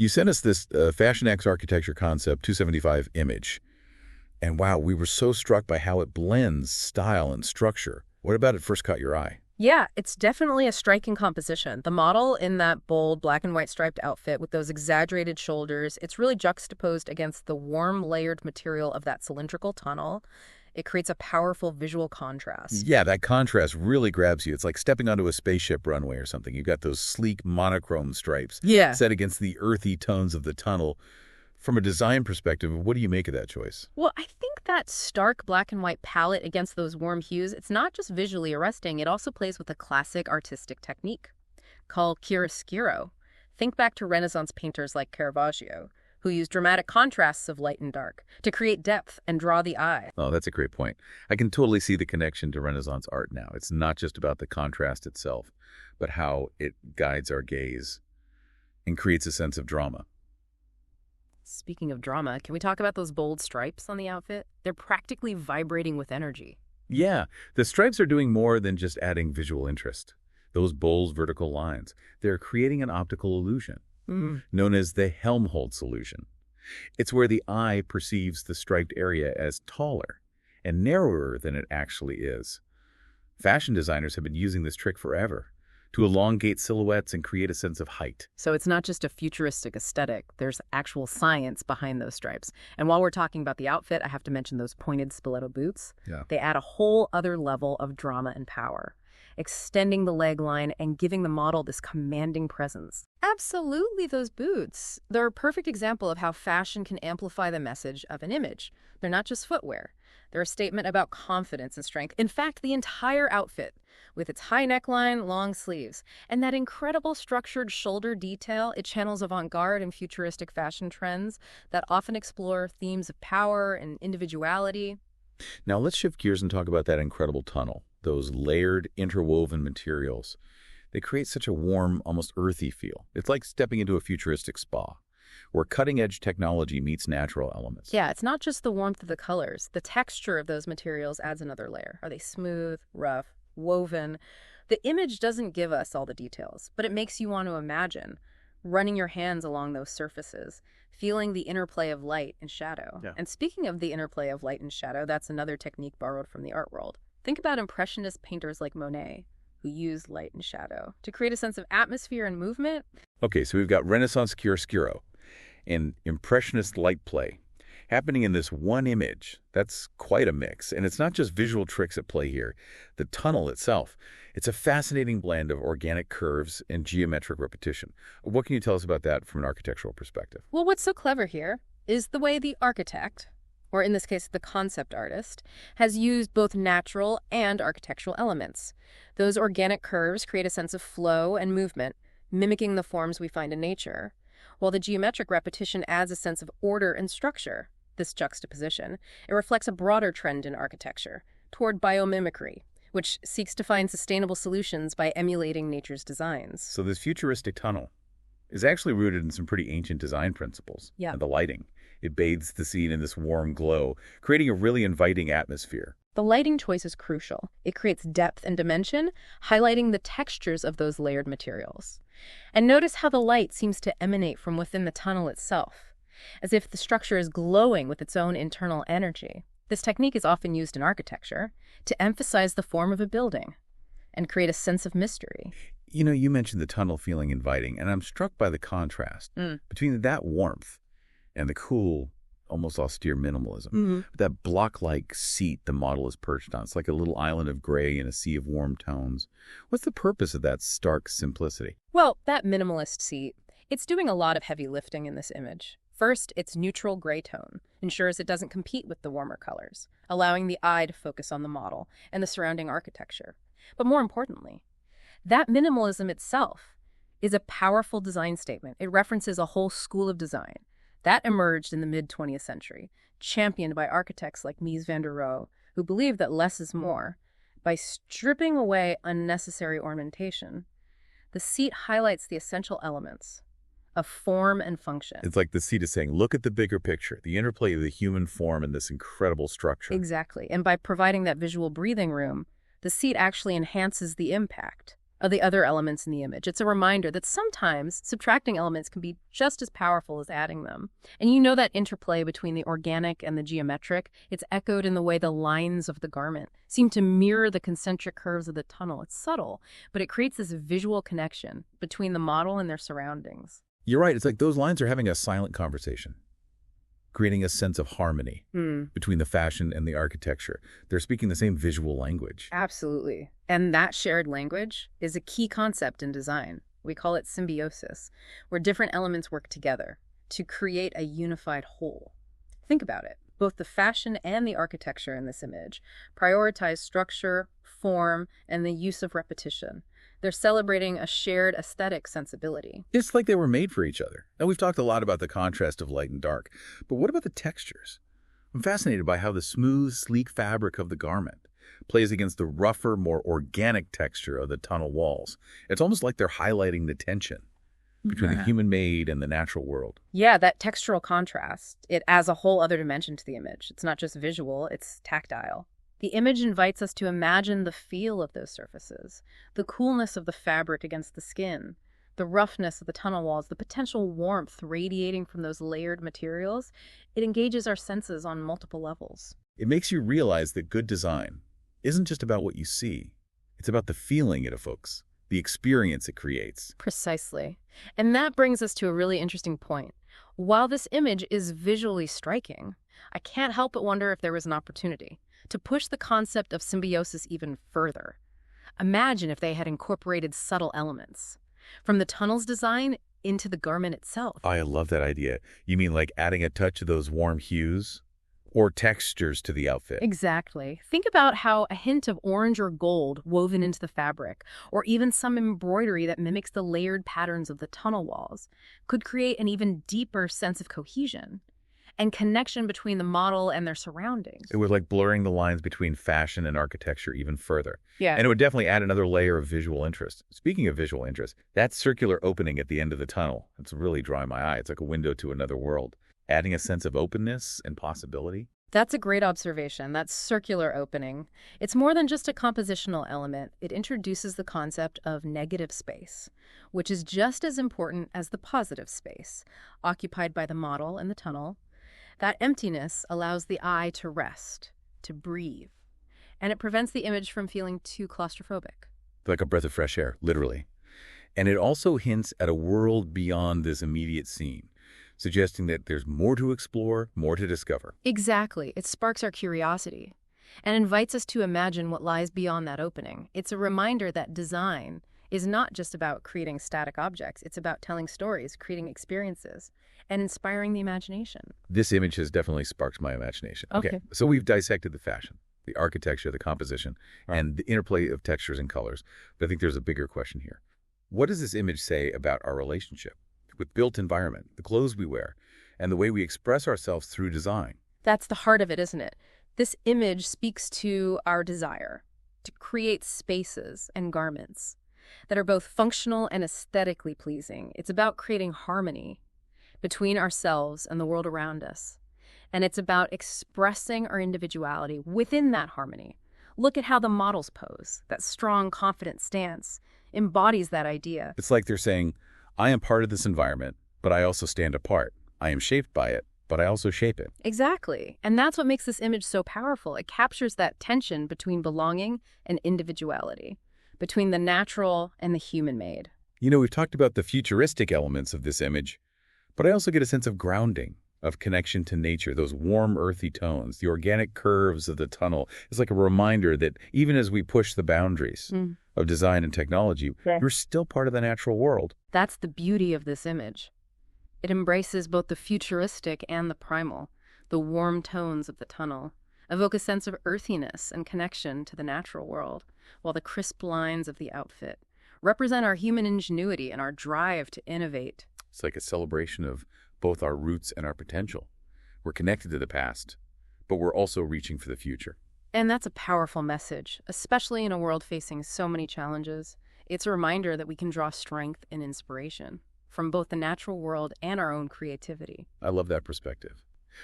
You sent us this Fashion X Architecture Concept 275 image. And wow, we were so struck by how it blends style and structure. What about it first caught your eye? Yeah, it's definitely a striking composition. The model in that bold black and white striped outfit with those exaggerated shoulders, it's really juxtaposed against the warm layered material of that cylindrical tunnel. It creates a powerful visual contrast. Yeah, that contrast really grabs you. It's like stepping onto a spaceship runway or something. You've got those sleek monochrome stripes set against the earthy tones of the tunnel. From a design perspective, what do you make of that choice? Well, I think that stark black and white palette against those warm hues, it's not just visually arresting, it also plays with a classic artistic technique called chiaroscuro. Think back to Renaissance painters like Caravaggio, who used dramatic contrasts of light and dark to create depth and draw the eye. Oh, that's a great point. I can totally see the connection to Renaissance art now. It's not just about the contrast itself, but how it guides our gaze and creates a sense of drama. Speaking of drama, can we talk about those bold stripes on the outfit? They're practically vibrating with energy. Yeah, the stripes are doing more than just adding visual interest. Those bold vertical lines, they're creating an optical illusion, known as the Helmholtz illusion. It's where the eye perceives the striped area as taller and narrower than it actually is. Fashion designers have been using this trick forever to elongate silhouettes and create a sense of height. So it's not just a futuristic aesthetic. There's actual science behind those stripes. And while we're talking about the outfit, I have to mention those pointed stiletto boots. Yeah. They add a whole other level of drama and power, extending the leg line and giving the model this commanding presence. Absolutely, those boots. They're a perfect example of how fashion can amplify the message of an image. They're not just footwear. They're a statement about confidence and strength. In fact, the entire outfit, with its high neckline, long sleeves, and that incredible structured shoulder detail, it channels avant-garde and futuristic fashion trends that often explore themes of power and individuality. Now let's shift gears and talk about that incredible tunnel, those layered, interwoven materials. They create such a warm, almost earthy feel. It's like stepping into a futuristic spa, where cutting-edge technology meets natural elements. Yeah, it's not just the warmth of the colors. The texture of those materials adds another layer. Are they smooth, rough, woven? The image doesn't give us all the details, but it makes you want to imagine running your hands along those surfaces, feeling the interplay of light and shadow. Yeah. And speaking of the interplay of light and shadow, that's another technique borrowed from the art world. Think about Impressionist painters like Monet, who used light and shadow to create a sense of atmosphere and movement. Okay, so we've got Renaissance chiaroscuro and Impressionist light play happening in this one image. That's quite a mix. And it's not just visual tricks at play here. The tunnel itself, it's a fascinating blend of organic curves and geometric repetition. What can you tell us about that from an architectural perspective? Well, what's so clever here is the way the architect, or in this case, the concept artist, has used both natural and architectural elements. Those organic curves create a sense of flow and movement, mimicking the forms we find in nature, while the geometric repetition adds a sense of order and structure. This juxtaposition, it reflects a broader trend in architecture toward biomimicry, which seeks to find sustainable solutions by emulating nature's designs. So this futuristic tunnel is actually rooted in some pretty ancient design principles. Yeah. And the lighting, it bathes the scene in this warm glow, creating a really inviting atmosphere. The lighting choice is crucial. It creates depth and dimension, highlighting the textures of those layered materials. And notice how the light seems to emanate from within the tunnel itself, as if the structure is glowing with its own internal energy. This technique is often used in architecture to emphasize the form of a building and create a sense of mystery. You know, you mentioned the tunnel feeling inviting, and I'm struck by the contrast between that warmth and the cool, almost austere minimalism. That block-like seat the model is perched on. It's like a little island of gray in a sea of warm tones. What's the purpose of that stark simplicity? Well, that minimalist seat, it's doing a lot of heavy lifting in this image. First, its neutral gray tone ensures it doesn't compete with the warmer colors, allowing the eye to focus on the model and the surrounding architecture. But more importantly, that minimalism itself is a powerful design statement. It references a whole school of design that emerged in the mid-20th century, championed by architects like Mies van der Rohe, who believed that less is more. By stripping away unnecessary ornamentation, the seat highlights the essential elements of form and function. It's like the seat is saying, look at the bigger picture, the interplay of the human form in this incredible structure. Exactly. And by providing that visual breathing room, the seat actually enhances the impact of the other elements in the image. It's a reminder that sometimes subtracting elements can be just as powerful as adding them. And you know that interplay between the organic and the geometric, it's echoed in the way the lines of the garment seem to mirror the concentric curves of the tunnel. It's subtle, but it creates this visual connection between the model and their surroundings. You're right. It's like those lines are having a silent conversation, creating a sense of harmony between the fashion and the architecture. They're speaking the same visual language. Absolutely. And that shared language is a key concept in design. We call it symbiosis, where different elements work together to create a unified whole. Think about it. Both the fashion and the architecture in this image prioritize structure, form, and the use of repetition. They're celebrating a shared aesthetic sensibility. It's like they were made for each other. Now, we've talked a lot about the contrast of light and dark, but what about the textures? I'm fascinated by how the smooth, sleek fabric of the garment plays against the rougher, more organic texture of the tunnel walls. It's almost like they're highlighting the tension between the human-made and the natural world. Yeah, that textural contrast, it adds a whole other dimension to the image. It's not just visual, it's tactile. The image invites us to imagine the feel of those surfaces, the coolness of the fabric against the skin, the roughness of the tunnel walls, the potential warmth radiating from those layered materials. It engages our senses on multiple levels. It makes you realize that good design isn't just about what you see. It's about the feeling it evokes, the experience it creates. Precisely. And that brings us to a really interesting point. While this image is visually striking, I can't help but wonder if there was an opportunity to push the concept of symbiosis even further. Imagine if they had incorporated subtle elements from the tunnel's design into the garment itself. I love that idea. You mean like adding a touch of those warm hues or textures to the outfit? Exactly. Think about how a hint of orange or gold woven into the fabric, or even some embroidery that mimics the layered patterns of the tunnel walls, could create an even deeper sense of cohesion and connection between the model and their surroundings. It would like blurring the lines between fashion and architecture even further. Yeah. And it would definitely add another layer of visual interest. Speaking of visual interest, that circular opening at the end of the tunnel, it's really drawing my eye. It's like a window to another world, adding a sense of openness and possibility. That's a great observation, that circular opening. It's more than just a compositional element. It introduces the concept of negative space, which is just as important as the positive space, occupied by the model and the tunnel. That emptiness allows the eye to rest, to breathe, and it prevents the image from feeling too claustrophobic. Like a breath of fresh air, literally. And it also hints at a world beyond this immediate scene, suggesting that there's more to explore, more to discover. Exactly. It sparks our curiosity and invites us to imagine what lies beyond that opening. It's a reminder that design is not just about creating static objects. It's about telling stories, creating experiences, and inspiring the imagination. This image has definitely sparked my imagination. Okay, so we've dissected the fashion, the architecture, the composition, and the interplay of textures and colors. But I think there's a bigger question here. What does this image say about our relationship with built environment, the clothes we wear, and the way we express ourselves through design? That's the heart of it, isn't it? This image speaks to our desire to create spaces and garments that are both functional and aesthetically pleasing. It's about creating harmony between ourselves and the world around us. And it's about expressing our individuality within that harmony. Look at how the models pose. That strong, confident stance embodies that idea. It's like they're saying, I am part of this environment, but I also stand apart. I am shaped by it, but I also shape it. Exactly. And that's what makes this image so powerful. It captures that tension between belonging and individuality, between the natural and the human-made. You know, we've talked about the futuristic elements of this image, but I also get a sense of grounding, of connection to nature, those warm, earthy tones, the organic curves of the tunnel. It's like a reminder that even as we push the boundaries of design and technology, we're still part of the natural world. That's the beauty of this image. It embraces both the futuristic and the primal. The warm tones of the tunnel evoke a sense of earthiness and connection to the natural world, while the crisp lines of the outfit represent our human ingenuity and our drive to innovate. It's like a celebration of both our roots and our potential. We're connected to the past, but we're also reaching for the future. And that's a powerful message, especially in a world facing so many challenges. It's a reminder that we can draw strength and inspiration from both the natural world and our own creativity. I love that perspective.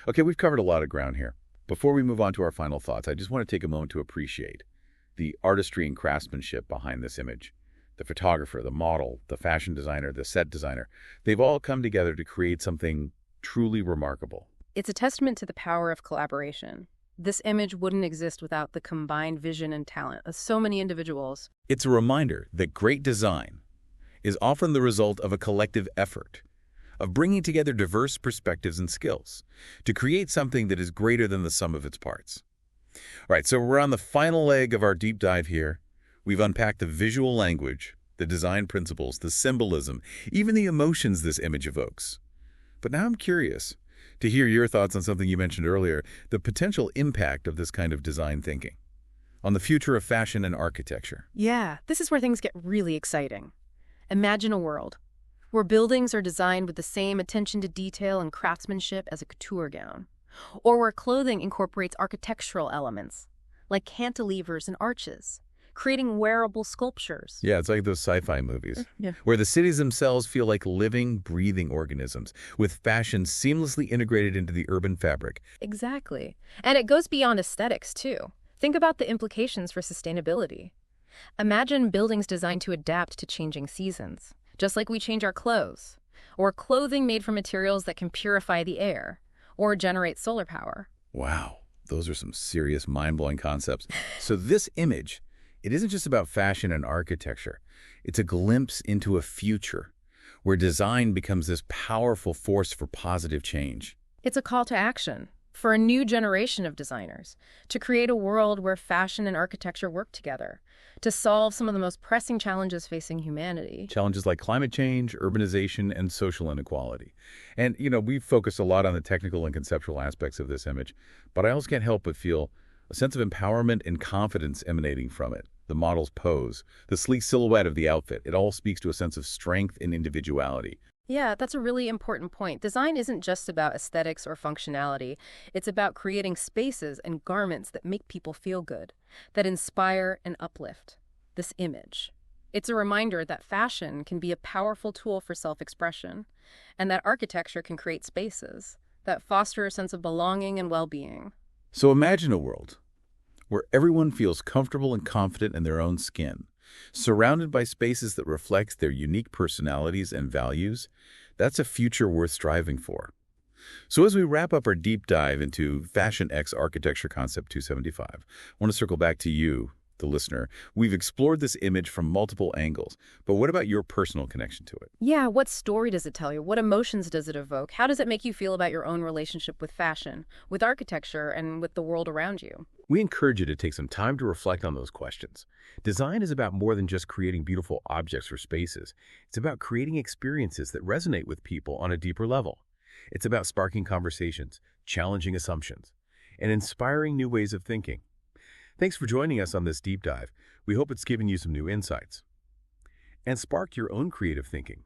Okay, we've covered a lot of ground here. Before we move on to our final thoughts, I just want to take a moment to appreciate the artistry and craftsmanship behind this image. The photographer, the model, the fashion designer, the set designer, they've all come together to create something truly remarkable. It's a testament to the power of collaboration. This image wouldn't exist without the combined vision and talent of so many individuals. It's a reminder that great design is often the result of a collective effort, of bringing together diverse perspectives and skills to create something that is greater than the sum of its parts. All right, so we're on the final leg of our deep dive here. We've unpacked the visual language, the design principles, the symbolism, even the emotions this image evokes. But now I'm curious to hear your thoughts on something you mentioned earlier, the potential impact of this kind of design thinking on the future of fashion and architecture. Yeah, this is where things get really exciting. Imagine a world where buildings are designed with the same attention to detail and craftsmanship as a couture gown, or where clothing incorporates architectural elements, like cantilevers and arches, creating wearable sculptures. Yeah, it's like those sci-fi movies, Yeah. where the cities themselves feel like living, breathing organisms, with fashion seamlessly integrated into the urban fabric. Exactly. And it goes beyond aesthetics, too. Think about the implications for sustainability. Imagine buildings designed to adapt to changing seasons, just like we change our clothes, or clothing made from materials that can purify the air or generate solar power. Wow, those are some serious mind-blowing concepts. So this image, it isn't just about fashion and architecture. It's a glimpse into a future where design becomes this powerful force for positive change. It's a call to action for a new generation of designers to create a world where fashion and architecture work together to solve some of the most pressing challenges facing humanity. Challenges like climate change, urbanization, and social inequality. And, we've focused a lot on the technical and conceptual aspects of this image, but I also can't help but feel a sense of empowerment and confidence emanating from it. The model's pose, the sleek silhouette of the outfit, it all speaks to a sense of strength and individuality. Yeah, that's a really important point. Design isn't just about aesthetics or functionality. It's about creating spaces and garments that make people feel good, that inspire and uplift. This image. It's a reminder that fashion can be a powerful tool for self-expression, and that architecture can create spaces that foster a sense of belonging and well-being. So imagine a world where everyone feels comfortable and confident in their own skin, surrounded by spaces that reflect their unique personalities and values. That's a future worth striving for. So as we wrap up our deep dive into Fashion X Architecture Concept 275, I want to circle back to you, the listener. We've explored this image from multiple angles, but what about your personal connection to it? Yeah, what story does it tell you? What emotions does it evoke? How does it make you feel about your own relationship with fashion, with architecture, and with the world around you? We encourage you to take some time to reflect on those questions. Design is about more than just creating beautiful objects or spaces. It's about creating experiences that resonate with people on a deeper level. It's about sparking conversations, challenging assumptions, and inspiring new ways of thinking. Thanks for joining us on this deep dive. We hope it's given you some new insights and sparked your own creative thinking.